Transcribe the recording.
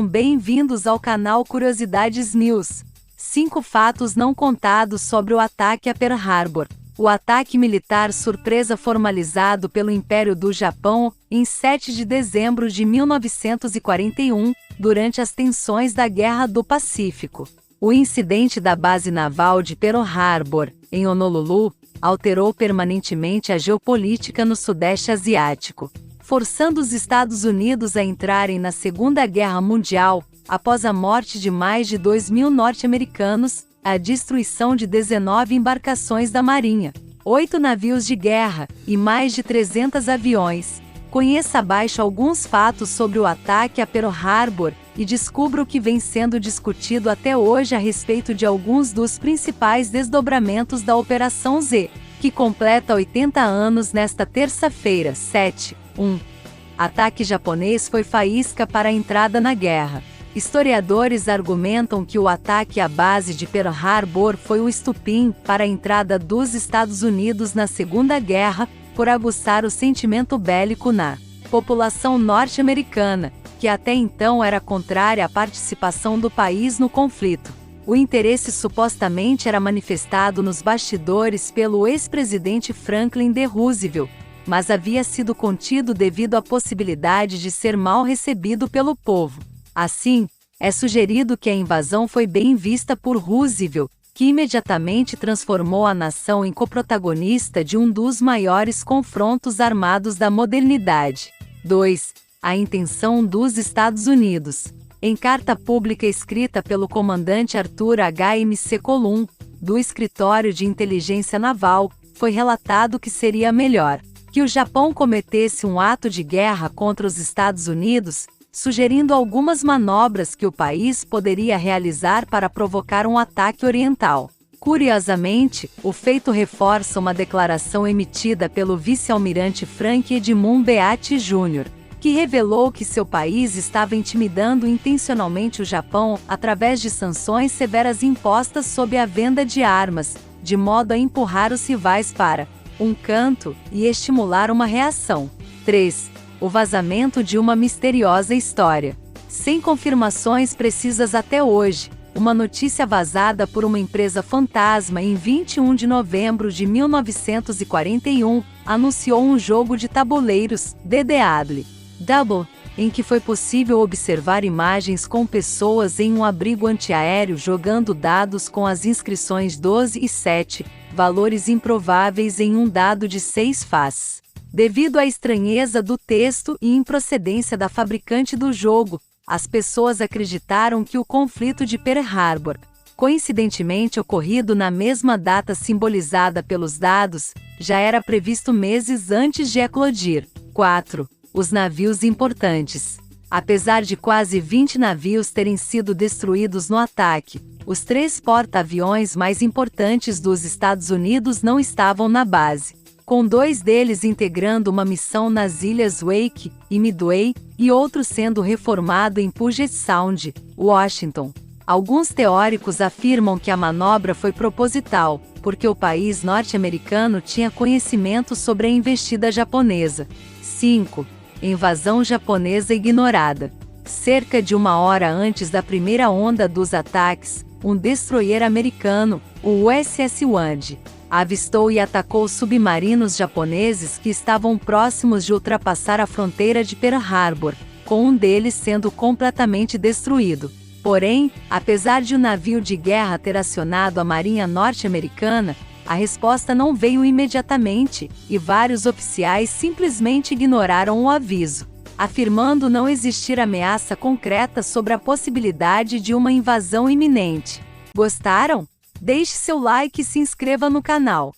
Bem-vindos ao canal Curiosidades News. 5 fatos não contados sobre o ataque a Pearl Harbor. O ataque militar surpresa formalizado pelo Império do Japão em 7 de dezembro de 1941, durante as tensões da Guerra do Pacífico. O incidente da base naval de Pearl Harbor, em Honolulu, alterou permanentemente a geopolítica no Sudeste Asiático, forçando os Estados Unidos a entrarem na Segunda Guerra Mundial, após a morte de mais de 2.000 norte-americanos, a destruição de 19 embarcações da Marinha, 8 navios de guerra e mais de 300 aviões. Conheça abaixo alguns fatos sobre o ataque a Pearl Harbor e descubra o que vem sendo discutido até hoje a respeito de alguns dos principais desdobramentos da Operação Z, que completa 80 anos nesta terça-feira, 7/1. Ataque japonês foi faísca para a entrada na guerra. Historiadores argumentam que o ataque à base de Pearl Harbor foi o estupim para a entrada dos Estados Unidos na Segunda Guerra, por aguçar o sentimento bélico na população norte-americana, que até então era contrária à participação do país no conflito. O interesse supostamente era manifestado nos bastidores pelo ex-presidente Franklin D. Roosevelt, mas havia sido contido devido à possibilidade de ser mal recebido pelo povo. Assim, é sugerido que a invasão foi bem vista por Roosevelt, que imediatamente transformou a nação em coprotagonista de um dos maiores confrontos armados da modernidade. 2. A intenção dos Estados Unidos. Em carta pública escrita pelo comandante Arthur H.M. Colum, do Escritório de Inteligência Naval, foi relatado que seria melhor que o Japão cometesse um ato de guerra contra os Estados Unidos, sugerindo algumas manobras que o país poderia realizar para provocar um ataque oriental. Curiosamente, o feito reforça uma declaração emitida pelo vice-almirante Frank Edmund Beatty Jr., que revelou que seu país estava intimidando intencionalmente o Japão através de sanções severas impostas sob a venda de armas, de modo a empurrar os rivais para um canto e estimular uma reação. 3. O vazamento de uma misteriosa história. Sem confirmações precisas até hoje, uma notícia vazada por uma empresa fantasma em 21 de novembro de 1941 anunciou um jogo de tabuleiros, DDW, em que foi possível observar imagens com pessoas em um abrigo antiaéreo jogando dados com as inscrições 12 e 7, valores improváveis em um dado de 6 faces. Devido à estranheza do texto e improcedência da fabricante do jogo, as pessoas acreditaram que o conflito de Pearl Harbor, coincidentemente ocorrido na mesma data simbolizada pelos dados, já era previsto meses antes de eclodir. 4. Os navios importantes. Apesar de quase 20 navios terem sido destruídos no ataque, os 3 porta-aviões mais importantes dos Estados Unidos não estavam na base, com 2 deles integrando uma missão nas ilhas Wake e Midway, e outro sendo reformado em Puget Sound, Washington. Alguns teóricos afirmam que a manobra foi proposital, porque o país norte-americano tinha conhecimento sobre a investida japonesa. 5. Invasão japonesa ignorada. Cerca de 1 hora antes da primeira onda dos ataques, um destroyer americano, o USS Wande, avistou e atacou submarinos japoneses que estavam próximos de ultrapassar a fronteira de Pearl Harbor, com um deles sendo completamente destruído. Porém, apesar de o navio de guerra ter acionado a Marinha norte-americana, a resposta não veio imediatamente, e vários oficiais simplesmente ignoraram o aviso, afirmando não existir ameaça concreta sobre a possibilidade de uma invasão iminente. Gostaram? Deixe seu like e se inscreva no canal.